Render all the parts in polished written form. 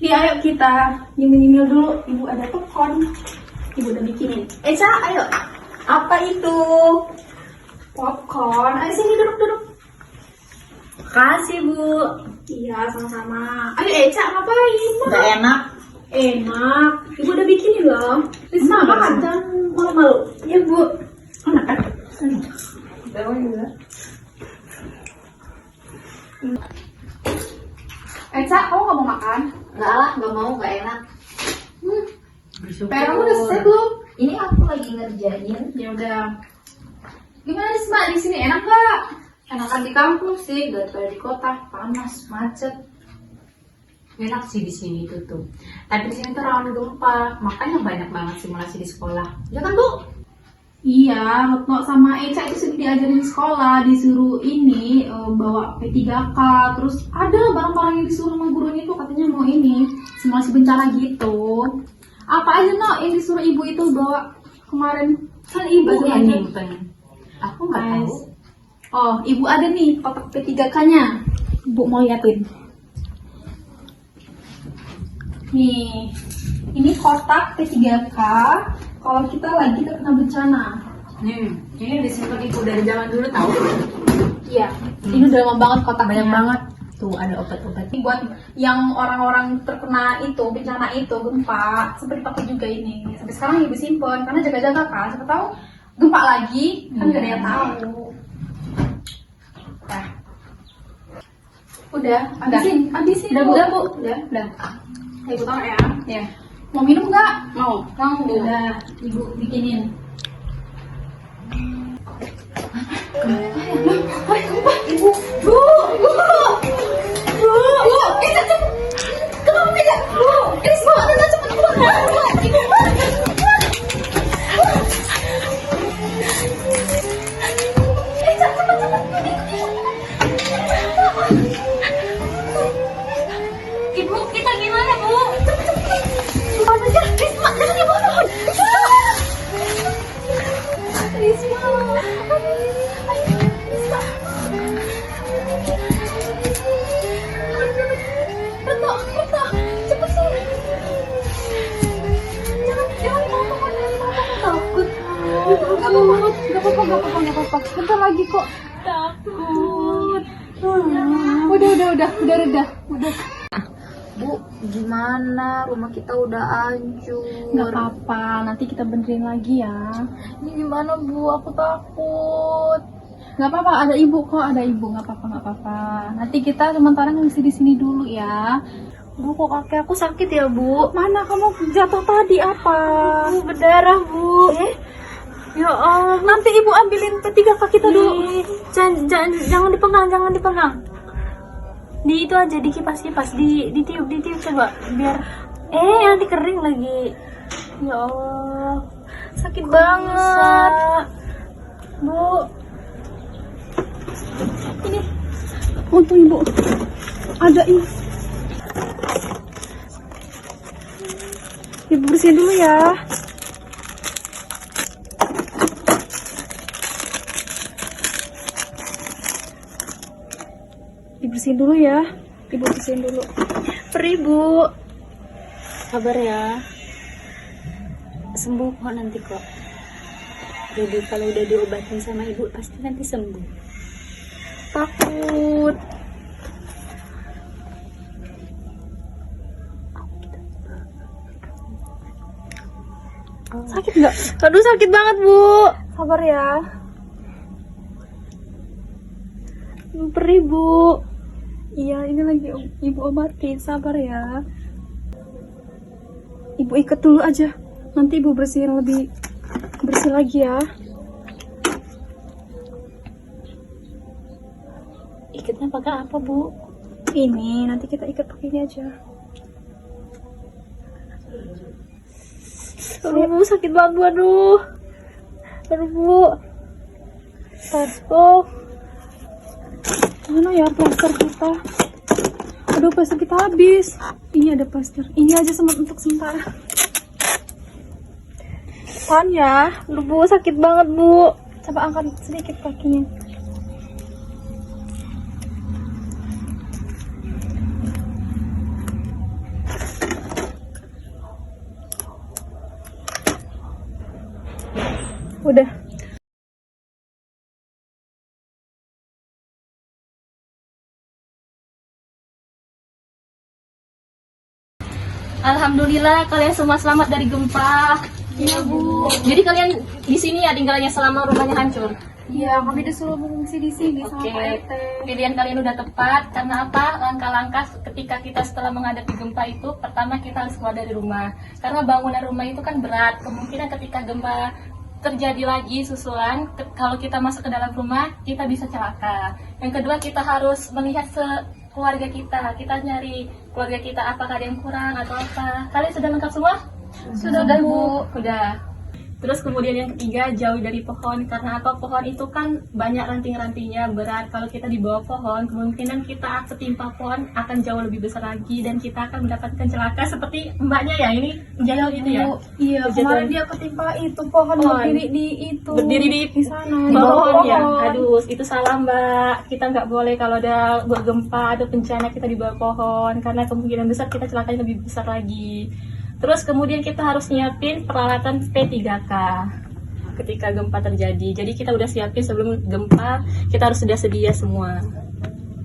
Nih ayo kita nyemil-nyemil dulu. Ibu ada popcorn. Ibu udah bikinin. Eca, ayo. Apa itu? Popcorn. Ayo sini duduk-duduk. Makasih, Bu. Iya, sama-sama. Ayo Eca, ngapain? Gak enak. Enak. Ibu udah bikinin loh. Risma, makan. Malu-malu. Iya, Bu. Enak kan? juga. Eca, kamu gak mau makan? Enggak lah, gak mau, gak enak. PR kamu udah selesai belum? Ini aku lagi ngerjain. Ya udah. Gimana Risma, di sini enak gak? Enakan di kampung sih, daripada di kota, panas, macet. Enak sih di sini tuh. Tapi di sini tuh rawan gempa, makanya banyak banget simulasi di sekolah. Ya kan, Bu? Iya, Retno sama Eca itu sudah diajarin di sekolah, disuruh ini bawa P3K, terus ada barang-barang yang disuruh sama gurunya itu katanya mau ini simulasi bencana gitu. Apa aja No yang disuruh ibu itu bawa kemarin? Kan ibu yang nyimpen. Aku nggak tahu. Oh, ibu ada nih kotak P3K-nya. Ibu mau liatin. Nih, ini kotak P3K kalau kita lagi terkena bencana. Ini disimpan ibu dari zaman dulu tahu. Iya, ini udah lama banget kotaknya. Banyak banget. Tuh ada obat-obat. Ini buat yang orang-orang terkena itu, bencana itu, gempa, sempat dipakai juga ini. Sampai sekarang ibu simpen, karena jaga-jaga kan, siapa tahu gempa lagi, kan gak ada yang tahu. Nah. Udah, habisin. Udah, Bu. Udah. Ibu tahu ya? Ya. Mau minum nggak? Mau. Udah, ibu bikinin. Ibu, Bu, kita cepet. Kenapa tidak? Bu, ini semua kita cepet keluar. Ibu, Ibu, kita gimana, Bu? Bukan aja, Risma, jangan dibawa. Risma. Gak apa-apa. Bentar lagi kok. Takut. Udah reda. Udah. Bu, gimana? Rumah kita udah hancur. Gak apa-apa, nanti kita benerin lagi ya. Ini gimana, Bu? Aku takut. Gak apa-apa, ada ibu kok, ada ibu. Gak apa-apa. Nanti kita sementara ngisi di sini dulu ya. Bu, kok kaki aku sakit ya, Bu? Mana kamu jatuh tadi apa? Bu, berdarah, Bu. Ya Allah. Nanti ibu ambilin P3K kita dulu. Jangan dipegang. Di itu aja, di kipas, ditiup coba biar nanti kering lagi. Ya Allah, sakit banget. Bu, Ini untuk ibu. Ada ini. Ibu bersihin dulu ya. Dibersihin dulu ya. Ibu bersihin dulu. perih, Bu. Sabar ya. Sembuh kok nanti kok. Jadi kalau udah diobatin sama ibu pasti nanti sembuh. Takut. Sakit nggak? Aduh, sakit banget, Bu. Sabar ya. Perih, Bu. Iya, ini lagi ibu obatin. Sabar ya. Ibu ikat dulu aja. Nanti ibu bersihin lebih bersih lagi ya. Ikatnya pakai apa, Bu? Ini nanti kita ikat pakai ini aja. Aduh, Bu, sakit banget, Bu. Aduh, Bu. Oh, mana ya plaster kita? Aduh, plaster kita habis. Ini ada plaster. Ini aja untuk sementara. Tahan ya. Aduh, Bu, sakit banget, Bu. Coba angkat sedikit kakinya. Udah. Alhamdulillah kalian semua selamat dari gempa. Iya Bu. Jadi kalian di sini ya tinggalnya selama rumahnya hancur. Iya, kami disuruh mengungsi di sini sama Oke, Pak RT. pilihan kalian udah tepat. Karena apa? Langkah-langkah ketika kita setelah menghadapi gempa itu, pertama kita harus keluar dari rumah. Karena bangunan rumah itu kan berat. Kemungkinan ketika gempa terjadi lagi susulan, kalau kita masuk ke dalam rumah, kita bisa celaka. Yang kedua, kita harus melihat keluarga kita. Kita nyari keluarga kita apakah ada yang kurang atau apa. Kalian sudah lengkap semua? Sudah Bu. Udah. Terus kemudian yang ketiga, jauh dari pohon. Karena apa? Pohon itu kan banyak ranting-rantingnya, berat. Kalau kita di bawah pohon, kemungkinan kita ketimpa pohon akan jauh lebih besar lagi dan kita akan mendapatkan celaka seperti mbaknya ya, ini jauh itu ya. Iya, kemarin dia ketimpa itu pohon berdiri di itu. Berdiri di sana. di bawah pohon ya. Aduh, itu salah mbak. Kita nggak boleh kalau ada gempa, ada bencana kita di bawah pohon. Karena kemungkinan besar kita celakanya lebih besar lagi. Terus kemudian kita harus nyiapin peralatan P3K ketika gempa terjadi. Jadi kita udah siapin sebelum gempa, kita harus sudah sedia semua.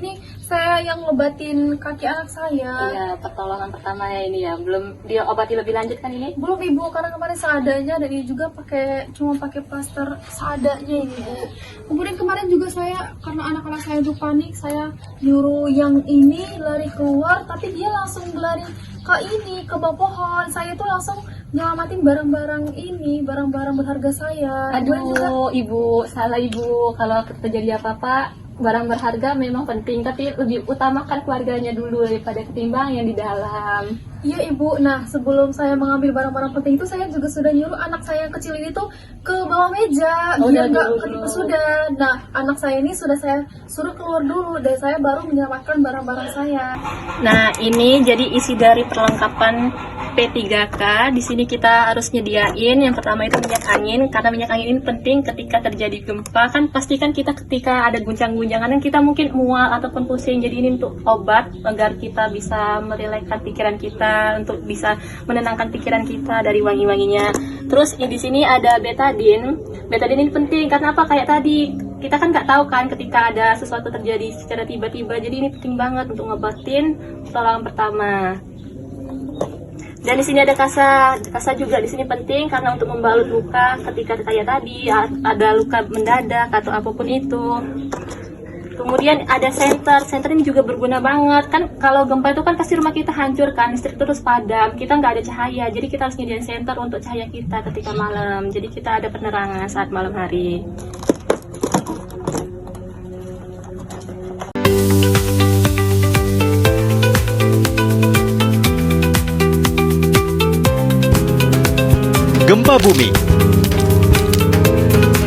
Ini saya yang ngobatin kaki anak saya. Iya, pertolongan pertama ya ini ya. Belum dia obati lebih lanjut kan ini? Belum Ibu, karena kemarin seadanya dan ini juga cuma pakai plaster seadanya ini Bu. Kemudian kemarin juga saya, karena anak-anak saya itu panik, saya nyuruh yang ini lari keluar, tapi dia langsung berlari ke bawah pohon. Saya tuh langsung nyelamatin barang-barang ini, barang-barang berharga saya. Kemudian juga, Aduh, ibu, salah ibu. Kalau terjadi apa-apa, barang berharga memang penting, tapi lebih utamakan keluarganya dulu daripada ketimbang yang di dalam. iya Ibu. Nah, sebelum saya mengambil barang-barang penting itu, saya juga sudah nyuruh anak saya yang kecil ini tuh ke bawah meja biar nggak ketipu sudah. Nah, anak saya ini sudah saya suruh keluar dulu dan saya baru menyelamatkan barang-barang saya. Nah, ini jadi isi dari perlengkapan P3K. Di sini kita harus nyediain yang pertama itu minyak angin, karena minyak angin ini penting ketika terjadi gempa. Kan pastikan kita ketika ada guncang-guncangan kan kita mungkin mual ataupun pusing. Jadi ini untuk obat agar kita bisa merilekskan pikiran kita, untuk bisa menenangkan pikiran kita dari wangi-wanginya. Terus di sini ada betadine. Betadine ini penting karena apa? Kayak tadi kita kan nggak tahu kan ketika ada sesuatu terjadi secara tiba-tiba. Jadi ini penting banget untuk ngobatin pertolongan pertama. Dan di sini ada kasa. Kasa juga di sini penting karena untuk membalut luka ketika kayak tadi ada luka mendadak atau apapun itu. Kemudian ada senter. Senter ini juga berguna banget. Kan kalau gempa itu kan pasti rumah kita hancur kan, listrik terus padam. Kita nggak ada cahaya. Jadi kita harus nyediain senter untuk cahaya kita ketika malam. Jadi kita ada penerangan saat malam hari. Gempa bumi.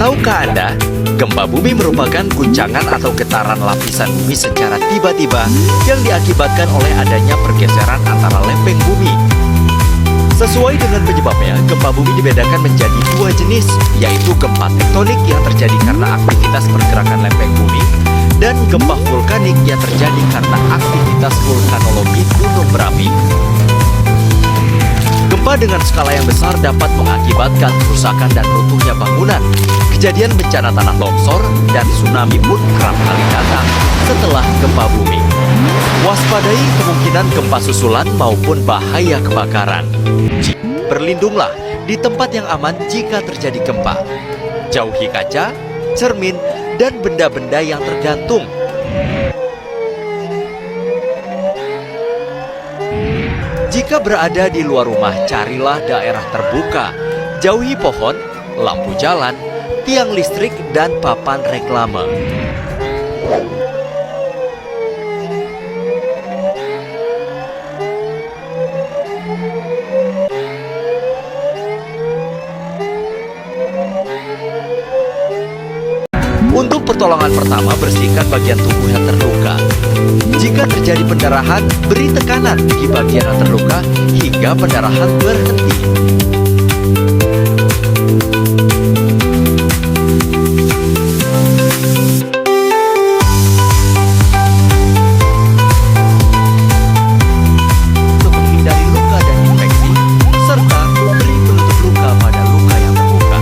Tahukah Anda, gempa bumi merupakan guncangan atau getaran lapisan bumi secara tiba-tiba yang diakibatkan oleh adanya pergeseran antara lempeng bumi. Sesuai dengan penyebabnya, gempa bumi dibedakan menjadi dua jenis, yaitu gempa tektonik yang terjadi karena aktivitas pergerakan lempeng bumi dan gempa vulkanik yang terjadi karena aktivitas vulkanologi gunung berapi. Gempa dengan skala yang besar dapat mengakibatkan kerusakan dan runtuhnya bangunan. Kejadian bencana tanah longsor dan tsunami pun kerap kali datang setelah gempa bumi. Waspadai kemungkinan gempa susulan maupun bahaya kebakaran. Berlindunglah di tempat yang aman jika terjadi gempa. Jauhi kaca, cermin, dan benda-benda yang tergantung. Jika berada di luar rumah, carilah daerah terbuka. Jauhi pohon, lampu jalan, tiang listrik, dan papan reklame. Untuk pertolongan pertama, bersihkan bagian tubuh yang terluka. Jika terjadi pendarahan, beri tekanan di bagian yang terluka hingga pendarahan berhenti. Untuk menghindari luka dan infeksi, serta beri penutup luka pada luka yang terbuka.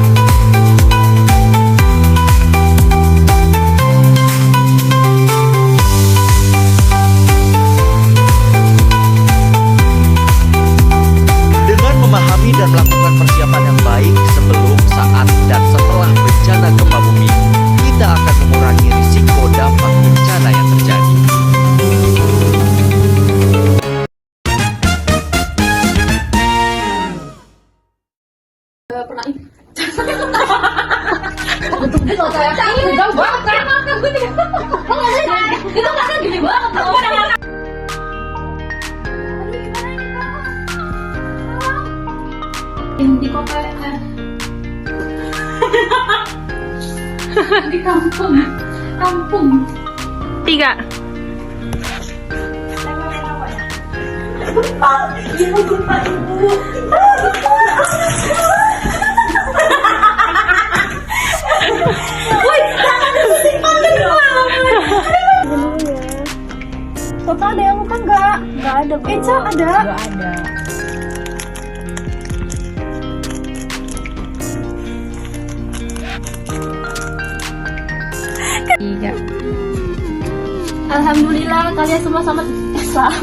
di kota di kampung. 3. Total ada yang luka nggak? Nggak ada. Eca ada? Nggak ada. Tiga. Alhamdulillah kalian semua selamat. Selamat.